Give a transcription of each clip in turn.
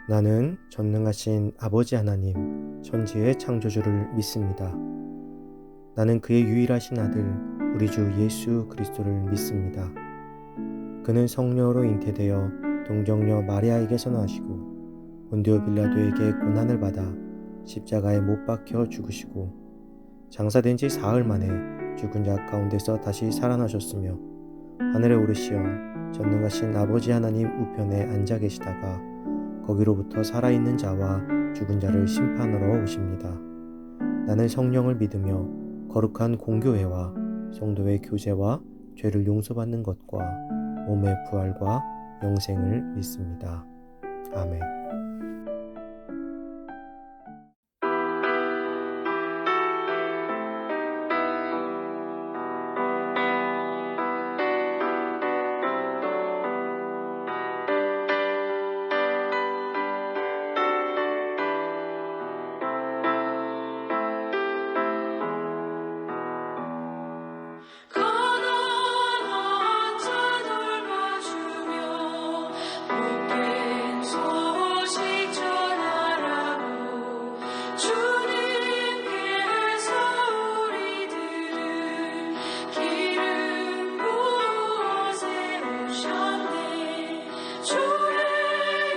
나는 전능하신 아버지 하나님, 천지의 창조주를 믿습니다. 나는 그의 유일하신 아들, 우리 주 예수 그리스도를 믿습니다. 그는 성령으로 잉태되어 동정녀 마리아에게서 나시고 본디오 빌라도에게 고난을 받아 십자가에 못 박혀 죽으시고 장사된 지 사흘 만에 죽은 자 가운데서 다시 살아나셨으며 하늘에 오르시어 전능하신 아버지 하나님 우편에 앉아 계시다가 거기로부터 살아있는 자와 죽은 자를 심판하러 오십니다. 나는 성령을 믿으며 거룩한 공교회와 성도의 교제와 죄를 용서받는 것과 몸의 부활과 영생을 믿습니다. 아멘. 가난한 자 돌봐주며 복된 소식 전하라고 주님께서 우리들을 기름 부어 세우셨네. 주의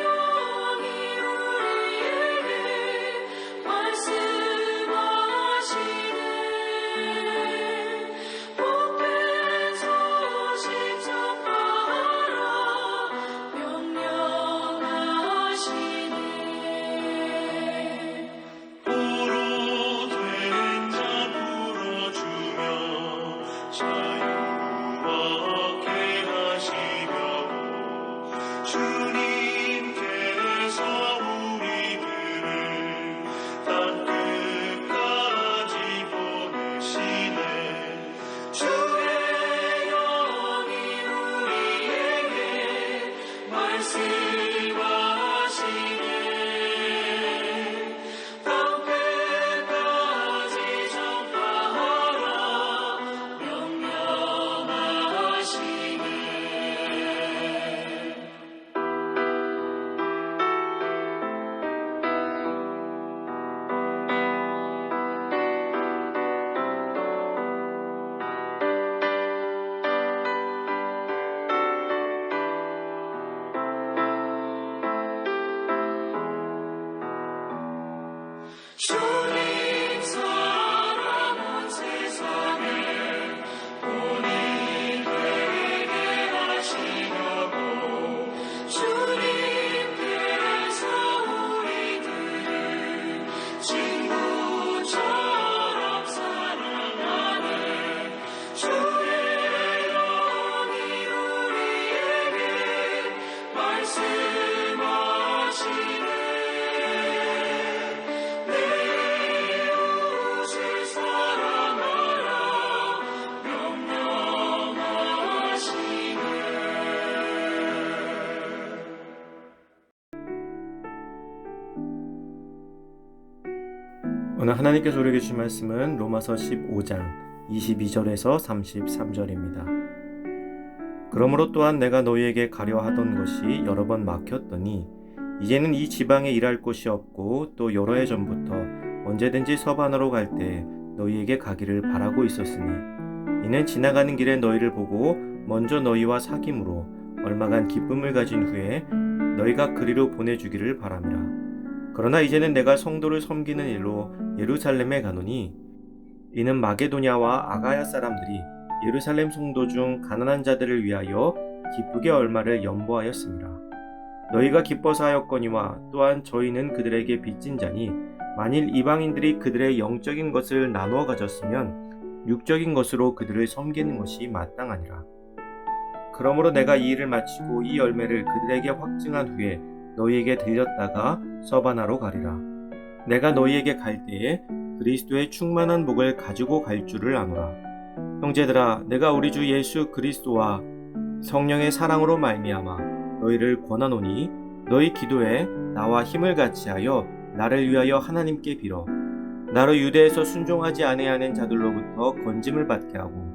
영이 우리에게 말씀하시네. 주님께서 우리들을 땅끝까지 보내시네. 주의 영이 우리에게 말씀하시네. 땅끝까지 전파하라 명령하시네. 주님 사랑 온 세상에 본이 되게 하시려고 주님께서 우리들을 친구처럼 사랑하네. 주의 영이 우리에게 말씀하시네. 오늘 하나님께서 우리에게 주신 말씀은 로마서 15장 22절에서 33절입니다. 그러므로 또한 내가 너희에게 가려 하던 것이 여러 번 막혔더니 이제는 이 지방에 일할 곳이 없고 또 여러 해 전부터 언제든지 서반으로 갈 때 너희에게 가기를 바라고 있었으니 이는 지나가는 길에 너희를 보고 먼저 너희와 사귐으로 얼마간 기쁨을 가진 후에 너희가 그리로 보내주기를 바람이라. 그러나 이제는 내가 성도를 섬기는 일로 예루살렘에 가노니 이는 마게도냐와 아가야 사람들이 예루살렘 성도 중 가난한 자들을 위하여 기쁘게 얼마를 연보하였습니다. 너희가 기뻐서 하였거니와 또한 저희는 그들에게 빚진 자니 만일 이방인들이 그들의 영적인 것을 나누어 가졌으면 육적인 것으로 그들을 섬기는 것이 마땅하니라. 그러므로 내가 이 일을 마치고 이 열매를 그들에게 확증한 후에 너희에게 들렸다가 서바나로 가리라. 내가 너희에게 갈 때에 그리스도의 충만한 복을 가지고 갈 줄을 아노라. 형제들아, 내가 우리 주 예수 그리스도와 성령의 사랑으로 말미암아 너희를 권하노니 너희 기도에 나와 힘을 같이하여 나를 위하여 하나님께 빌어 나로 유대에서 순종하지 아니하는 자들로부터 건짐을 받게 하고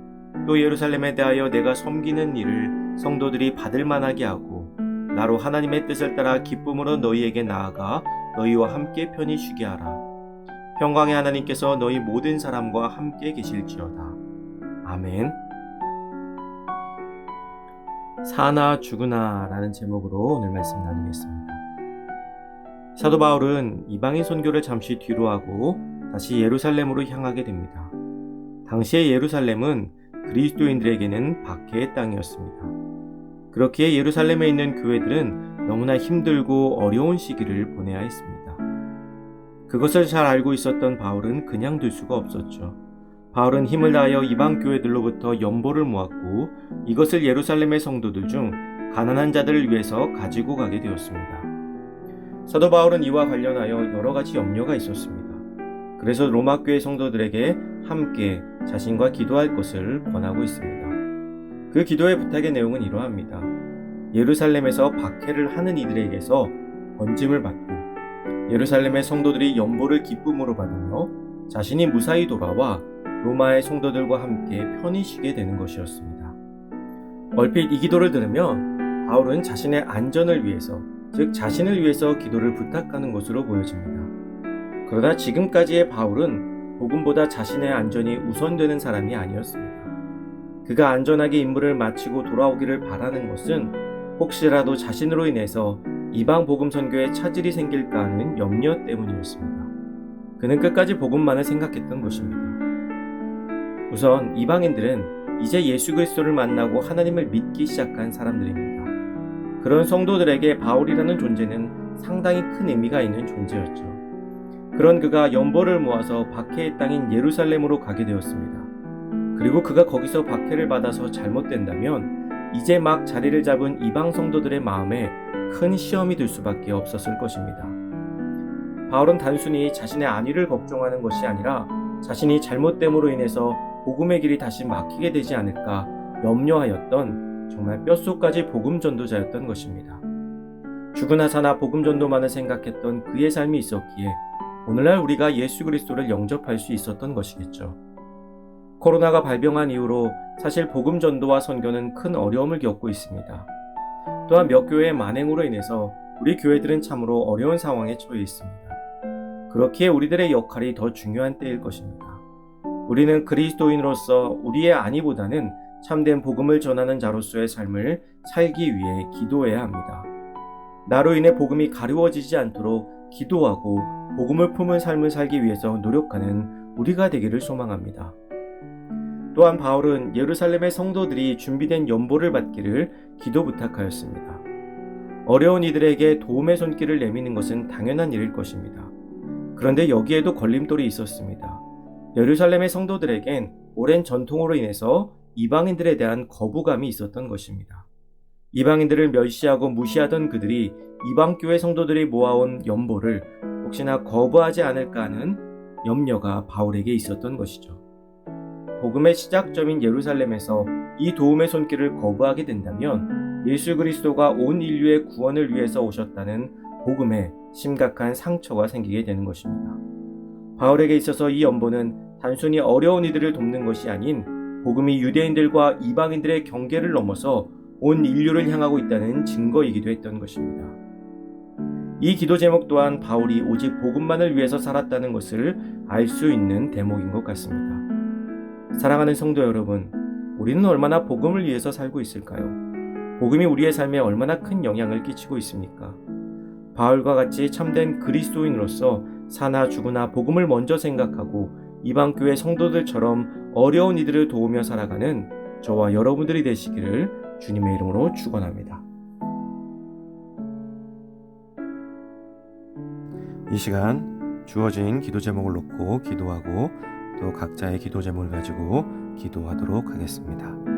또 예루살렘에 대하여 내가 섬기는 일을 성도들이 받을 만하게 하고 나로 하나님의 뜻을 따라 기쁨으로 너희에게 나아가 너희와 함께 편히 쉬게 하라. 평강의 하나님께서 너희 모든 사람과 함께 계실지어다. 아멘. 사나 죽으나 라는 제목으로 오늘 말씀 나누겠습니다. 사도 바울은 이방인 선교를 잠시 뒤로 하고 다시 예루살렘으로 향하게 됩니다. 당시의 예루살렘은 그리스도인들에게는 박해의 땅이었습니다. 그렇기에 예루살렘에 있는 교회들은 너무나 힘들고 어려운 시기를 보내야 했습니다. 그것을 잘 알고 있었던 바울은 그냥 둘 수가 없었죠. 바울은 힘을 다하여 이방 교회들로부터 연보를 모았고 이것을 예루살렘의 성도들 중 가난한 자들을 위해서 가지고 가게 되었습니다. 사도 바울은 이와 관련하여 여러 가지 염려가 있었습니다. 그래서 로마 교회 성도들에게 함께 자신과 기도할 것을 권하고 있습니다. 그 기도의 부탁의 내용은 이러합니다. 예루살렘에서 박해를 하는 이들에게서 번짐을 받고 예루살렘의 성도들이 연보를 기쁨으로 받으며 자신이 무사히 돌아와 로마의 성도들과 함께 편히 쉬게 되는 것이었습니다. 얼핏 이 기도를 들으면 바울은 자신의 안전을 위해서, 즉 자신을 위해서 기도를 부탁하는 것으로 보여집니다. 그러나 지금까지의 바울은 복음보다 자신의 안전이 우선되는 사람이 아니었습니다. 그가 안전하게 임무를 마치고 돌아오기를 바라는 것은 혹시라도 자신으로 인해서 이방 복음 선교에 차질이 생길까 하는 염려 때문이었습니다. 그는 끝까지 복음만을 생각했던 것입니다. 우선 이방인들은 이제 예수 그리스도를 만나고 하나님을 믿기 시작한 사람들입니다. 그런 성도들에게 바울이라는 존재는 상당히 큰 의미가 있는 존재였죠. 그런 그가 연보를 모아서 박해의 땅인 예루살렘으로 가게 되었습니다. 그리고 그가 거기서 박해를 받아서 잘못된다면 이제 막 자리를 잡은 이방 성도들의 마음에 큰 시험이 될 수밖에 없었을 것입니다. 바울은 단순히 자신의 안위를 걱정하는 것이 아니라 자신이 잘못됨으로 인해서 복음의 길이 다시 막히게 되지 않을까 염려하였던 정말 뼛속까지 복음 전도자였던 것입니다. 죽으나 사나 복음 전도만을 생각했던 그의 삶이 있었기에 오늘날 우리가 예수 그리스도를 영접할 수 있었던 것이겠죠. 코로나가 발병한 이후로 사실 복음 전도와 선교는 큰 어려움을 겪고 있습니다. 또한 몇 교회의 만행으로 인해서 우리 교회들은 참으로 어려운 상황에 처해 있습니다. 그렇기에 우리들의 역할이 더 중요한 때일 것입니다. 우리는 그리스도인으로서 우리의 안위보다는 참된 복음을 전하는 자로서의 삶을 살기 위해 기도해야 합니다. 나로 인해 복음이 가려워지지 않도록 기도하고 복음을 품은 삶을 살기 위해서 노력하는 우리가 되기를 소망합니다. 또한 바울은 예루살렘의 성도들이 준비된 연보를 받기를 기도 부탁하였습니다. 어려운 이들에게 도움의 손길을 내미는 것은 당연한 일일 것입니다. 그런데 여기에도 걸림돌이 있었습니다. 예루살렘의 성도들에겐 오랜 전통으로 인해서 이방인들에 대한 거부감이 있었던 것입니다. 이방인들을 멸시하고 무시하던 그들이 이방교회 성도들이 모아온 연보를 혹시나 거부하지 않을까 하는 염려가 바울에게 있었던 것이죠. 복음의 시작점인 예루살렘에서 이 도움의 손길을 거부하게 된다면 예수 그리스도가 온 인류의 구원을 위해서 오셨다는 복음에 심각한 상처가 생기게 되는 것입니다. 바울에게 있어서 이 연보는 단순히 어려운 이들을 돕는 것이 아닌 복음이 유대인들과 이방인들의 경계를 넘어서 온 인류를 향하고 있다는 증거이기도 했던 것입니다. 이 기도 제목 또한 바울이 오직 복음만을 위해서 살았다는 것을 알 수 있는 대목인 것 같습니다. 사랑하는 성도 여러분, 우리는 얼마나 복음을 위해서 살고 있을까요? 복음이 우리의 삶에 얼마나 큰 영향을 끼치고 있습니까? 바울과 같이 참된 그리스도인으로서 사나 죽으나 복음을 먼저 생각하고 이방교회 성도들처럼 어려운 이들을 도우며 살아가는 저와 여러분들이 되시기를 주님의 이름으로 축원합니다. 이 시간 주어진 기도 제목을 놓고 기도하고 또 각자의 기도 제목을 가지고 기도하도록 하겠습니다.